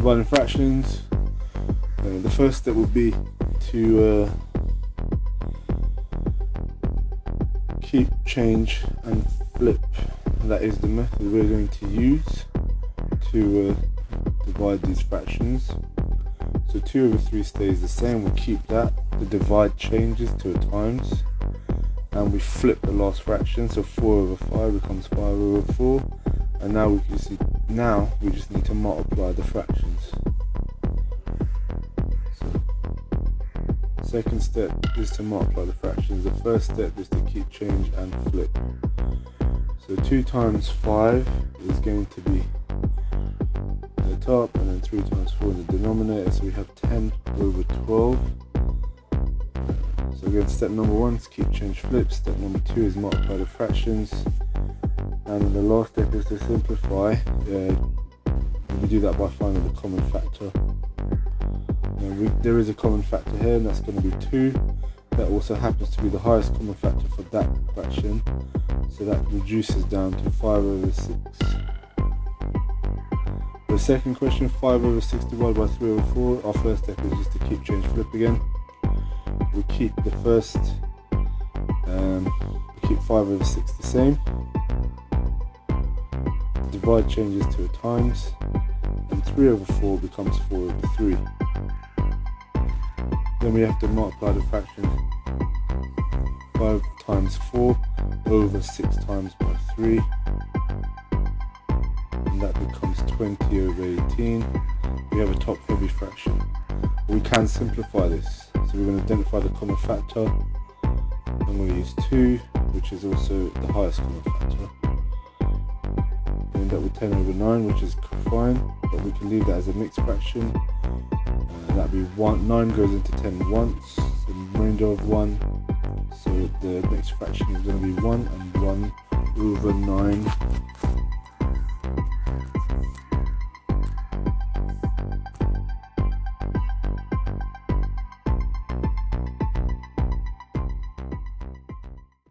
dividing fractions, the first step would be to keep, change and flip. That is the method we're going to use to divide these fractions. So 2/3 stays the same, we keep that. The divide changes to a times, and we flip the last fraction, so 4/5 becomes 5/4. And now we can see, now we just need to multiply the fractions. So second step is to multiply the fractions. The first step is to keep, change and flip. So 2 times 5 is going to be in the top, and then 3 times 4 in the denominator, so we have 10/12. So again, step number 1 is keep, change, flip. Step number 2 is multiply the fractions. And the last step is to simplify. We do that by finding the common factor. There is a common factor here, and that's going to be 2. That also happens to be the highest common factor for that fraction, so that reduces down to 5/6. For the second question, 5/6 divided by 3/4, our first step is just to keep, change, flip again. We keep the first, we keep 5/6 the same. Divide changes to a times, and 3/4 becomes 4/3. Then we have to multiply the fraction 5 times 4 over 6 times by 3, and that becomes 20/18. We have a top heavy fraction. We can simplify this, so we're going to identify the common factor. I'm going to use 2, which is also the highest common factor. We end up with 10/9, which is fine, but we can leave that as a mixed fraction. That'd be 1. 9 goes into 10 once, the remainder of 1. So the next fraction is going to be 1, and 1/9